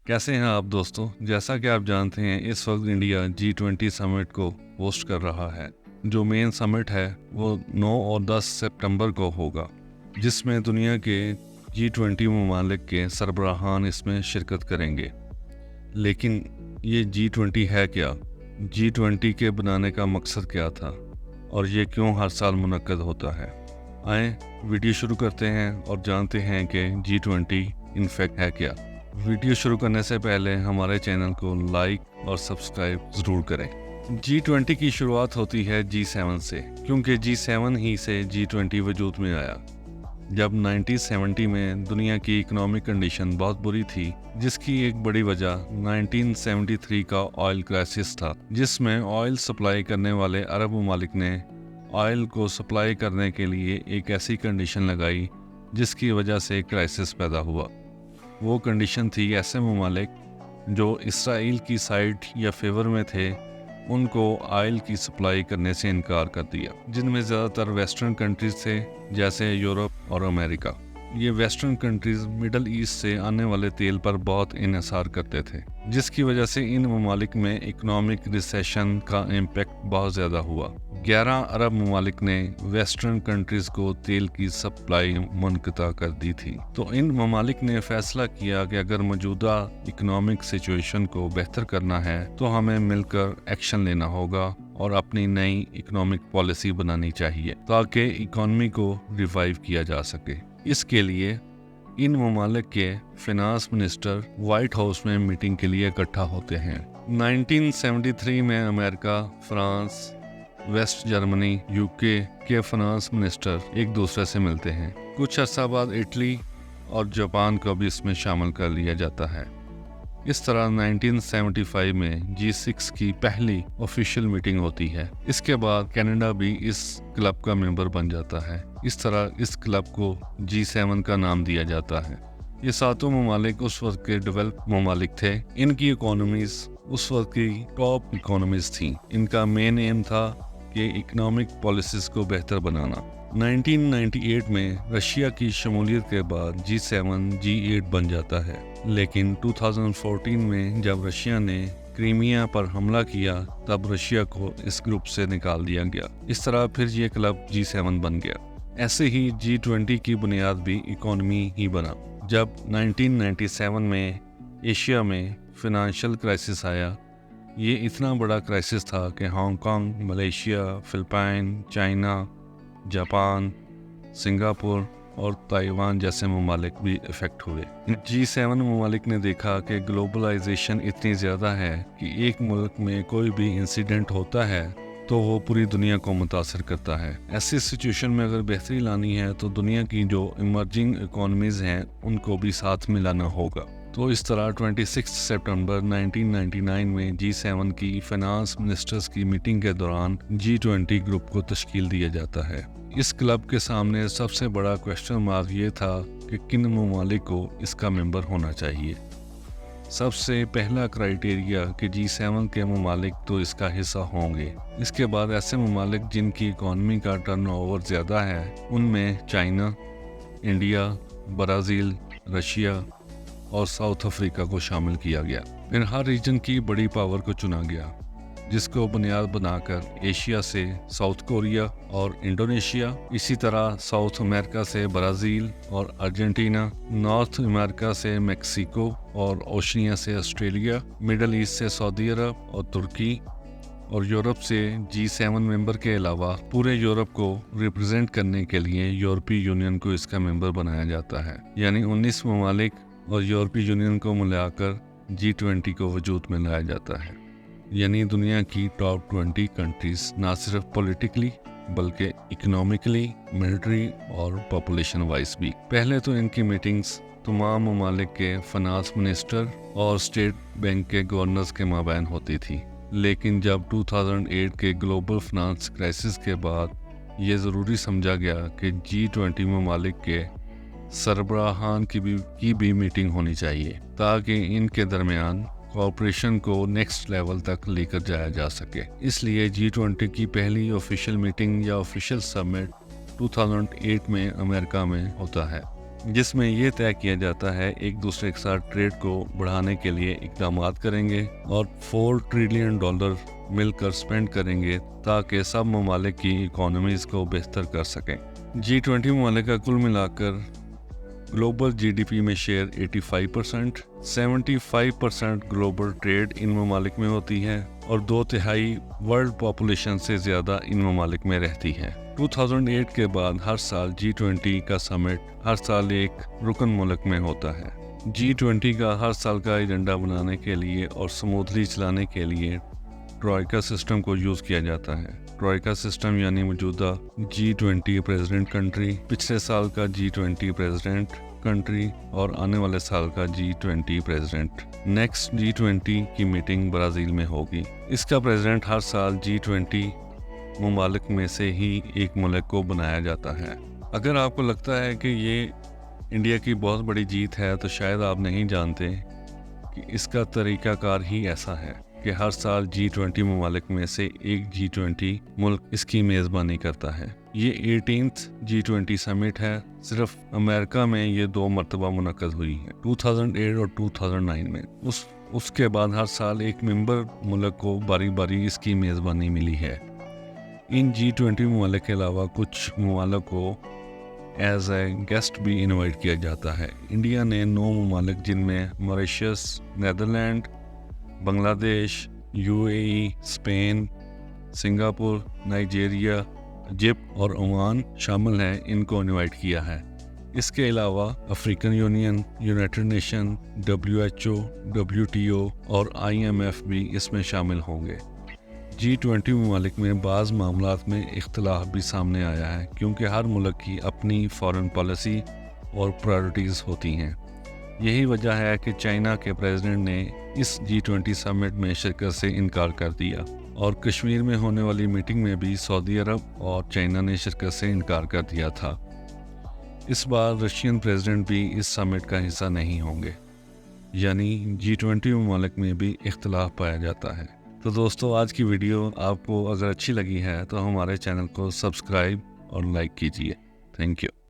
कैसे हैं आप दोस्तों? जैसा कि आप जानते हैं इस वक्त इंडिया G20 समिट को होस्ट कर रहा है। जो मेन समिट है वो 9 और 10 सितंबर को होगा, जिसमें दुनिया के G20 ममालिक के सरबराहान इसमें शिरकत करेंगे। लेकिन ये G20 है क्या? G20 के बनाने का मकसद क्या था और ये क्यों हर साल मुनक्कद होता है? आए वीडियो शुरू करते हैं और जानते हैं कि G20 इनफैक्ट है क्या। वीडियो शुरू करने से पहले हमारे चैनल को लाइक और सब्सक्राइब ज़रूर करें। G20 की शुरुआत होती है G7 से, क्योंकि G7 ही से G20 वजूद में आया। जब 1970 में दुनिया की इकोनॉमिक कंडीशन बहुत बुरी थी, जिसकी एक बड़ी वजह 1973 का ऑयल क्राइसिस था, जिसमें ऑयल सप्लाई करने वाले अरब ममालिक ने ऑयल को सप्लाई करने के लिए एक ऐसी कंडीशन लगाई जिसकी वजह से क्राइसिस पैदा हुआ। वो कंडीशन थी ऐसे ममालिक जो इसराइल की साइड या फेवर में थे, उनको ऑयल की सप्लाई करने से इनकार कर दिया, जिनमें ज़्यादातर वेस्टर्न कंट्रीज़ थे, जैसे यूरोप और अमेरिका। ये वेस्टर्न कंट्रीज़ मिडल ईस्ट से आने वाले तेल पर बहुत इन्हिसार करते थे, जिसकी वजह से इन ममालिक में इकोनॉमिक रिसेशन का इम्पैक्ट बहुत ज़्यादा हुआ। 11 अरब ममालिक ने वेस्टर्न कंट्रीज़ को तेल की सप्लाई मुनक़ता कर दी थी। तो इन ममालिक ने फैसला किया कि अगर मौजूदा इकोनॉमिक सिचुएशन को बेहतर करना है तो हमें मिलकर एक्शन लेना होगा और अपनी नई इकोनॉमिक पॉलिसी बनानी चाहिए ताकि इकोनॉमी को रिवाइव किया जा सके। इसके लिए इन ममालिक के फिनांस मिनिस्टर व्हाइट हाउस में मीटिंग के लिए इकट्ठा होते हैं। 1973 में America, France, West Germany, UK के फाइनेंस मिनिस्टर एक दूसरे से मिलते हैं। कुछ अर्सा बाद इटली और जापान को भी इसमें शामिल कर लिया जाता है। इस तरह 1975 में G6 की पहली ऑफिशियल मीटिंग होती है। इसके बाद कनाडा भी इस क्लब का मेंबर बन जाता है। इस तरह इस क्लब को G7 का नाम दिया जाता है। ये सातों ममालिक उस वक्त के डेवलप ममालिक थे। इनकी इकोनॉमीज उस वक्त की टॉप इकोनॉमीज थी। इनका मेन एम था कि इकोनॉमिक पॉलिसीज को बेहतर बनाना। 1998 में रशिया की शमूलियत के बाद G7 G8 बन जाता है, लेकिन 2014 में जब रशिया ने क्रीमिया पर हमला किया तब रशिया को इस ग्रुप से निकाल दिया गया। इस तरह फिर ये क्लब G7 बन गया। ऐसे ही G20 की बुनियाद भी इकोनॉमी ही बना। जब 1997 में एशिया में फिनेंशियल क्राइसिस आया, ये इतना बड़ा क्राइसिस था कि Hong Kong, Malaysia, Philippine, China, Japan, Singapore और ताइवान जैसे ममालिक भी इफेक्ट हुए। G7 ममालिक ने देखा कि ग्लोबलाइजेशन इतनी ज़्यादा है कि एक मुल्क में कोई भी इंसिडेंट होता है तो वो पूरी दुनिया को मुतासर करता है। ऐसी सिचुएशन में अगर बेहतरी लानी है तो दुनिया की जो इमर्जिंग इकोनॉमीज़ हैं उनको भी साथ मिलाना होगा। तो इस तरह 26 सितंबर 1999 में G7 की फाइनेंस मिनिस्टर्स की मीटिंग के दौरान G20 ग्रुप को तश्कील दिया जाता है। इस क्लब के सामने सबसे बड़ा क्वेश्चन मार्क ये था कि किन ममालिक को इसका मेंबर होना चाहिए। सबसे पहला क्राइटेरिया कि G7 के ममालिक तो इसका हिस्सा होंगे। इसके बाद ऐसे ममालिक जिनकी इकॉनमी का टर्नओवर ज़्यादा है, उनमें चाइना, इंडिया, ब्राज़ील, रशिया और साउथ अफ्रीका को शामिल किया गया। फिर हर रीजन की बड़ी पावर को चुना गया, जिसको बुनियाद बनाकर एशिया से साउथ कोरिया और इंडोनेशिया, इसी तरह साउथ अमेरिका से ब्राज़ील और अर्जेंटीना, नॉर्थ अमेरिका से मेक्सिको और ओशिनिया से ऑस्ट्रेलिया, मिडल ईस्ट से सऊदी अरब और तुर्की, और यूरोप से G7 मेंबर के अलावा पूरे यूरोप को रिप्रेजेंट करने के लिए यूरोपीय यूनियन को इसका मेंबर बनाया जाता है। यानी 19 ममालिक और यूरोपीय यूनियन को मिलाकर G20 को वजूद में लाया जाता है। यानी दुनिया की टॉप 20 कंट्रीज, ना सिर्फ पॉलिटिकली बल्कि इकोनॉमिकली, मिलिट्री और पॉपुलेशन वाइज भी। पहले तो इनकी मीटिंग्स तमाम ममालिक के फाइनेंस मिनिस्टर और स्टेट बैंक के गवर्नर्स के माबैन होती थी। लेकिन जब 2008 के ग्लोबल फाइनेंस क्राइसिस के बाद ये ज़रूरी समझा गया कि G20 ममालिक के सरबराहान की भी मीटिंग होनी चाहिए ताकि इनके दरमियान कॉर्पोरेशन को नेक्स्ट लेवल तक लेकर जाया जा सके। इसलिए G20 की पहली ऑफिशियल मीटिंग या ऑफिशियल समिट 2008 में अमेरिका में होता है। जिसमें ये तय किया जाता है एक दूसरे के साथ ट्रेड को बढ़ाने के लिए इकदाम करेंगे और $4 ट्रिलियन मिलकर स्पेंड करेंगे ताकि सब ममालिक की इकोनॉमीज़ को बेहतर कर सकें। G20 ममालिक का कुल मिलाकर ग्लोबल GDP में शेयर 85%, 75% ग्लोबल ट्रेड इन ममालिक में होती है और 2/3 वर्ल्ड पॉपुलेशन से ज़्यादा इन ममालिक में रहती है। 2008 के बाद हर साल G20 का समिट हर साल एक रुकन मुल्क में होता है। G20 का हर साल का एजेंडा बनाने के लिए और स्मूथली चलाने के लिए ट्रॉइका सिस्टम को यूज़ किया जाता है। ट्रॉइका सिस्टम यानी मौजूदा G20 प्रेसिडेंट कंट्री, पिछले साल का G20 प्रेसिडेंट कंट्री और आने वाले साल का G20 प्रेसिडेंट। नेक्स्ट G20 की मीटिंग ब्राज़ील में होगी। इसका प्रेसिडेंट हर साल G20 ममालिक में से ही एक मुल्क को बनाया जाता है। अगर आपको लगता है कि ये इंडिया की बहुत बड़ी जीत है तो शायद आप नहीं जानते कि इसका तरीक़ाकार ही ऐसा है कि हर साल G20 ममालिक में से एक G20 मुल्क इसकी मेज़बानी करता है। ये 18th G20 समिट है। सिर्फ अमेरिका में ये 2 मरतबा मुनक़्क़द हुई है, 2008 और 2009 में। उसके बाद हर साल एक मेंबर मुल्क को बारी बारी इसकी मेज़बानी मिली है। इन G20 ममालिक के अलावा कुछ ममालिक को एज ए गेस्ट भी इनवाइट किया जाता है। इंडिया ने 9 ममालिक जिनमें Mauritius, Netherland, Bangladesh, UAE, Spain, Singapore, Nigeria, Egypt और ओमान शामिल हैं, इनको इनवाइट किया है। इसके अलावा African union, united nation, WHO, WTO और IMF भी इसमें शामिल होंगे। G20 ममालिक में बाज़ मामलात में इख्तिलाफ भी सामने आया है क्योंकि हर मुल्क की अपनी फॉरेन पॉलिसी और प्रायोरिटीज़ होती हैं। यही वजह है कि चाइना के प्रेसिडेंट ने इस G20 समिट में शिरकत से इनकार कर दिया और कश्मीर में होने वाली मीटिंग में भी सऊदी अरब और चाइना ने शिरकत से इनकार कर दिया था। इस बार रशियन प्रेसिडेंट भी इस समिट का हिस्सा नहीं होंगे, यानी G20 ममालिक में भी इख्तिलाफ पाया जाता है। तो दोस्तों, आज की वीडियो आपको अगर अच्छी लगी है तो हमारे चैनल को सब्सक्राइब और लाइक कीजिए। Thank you.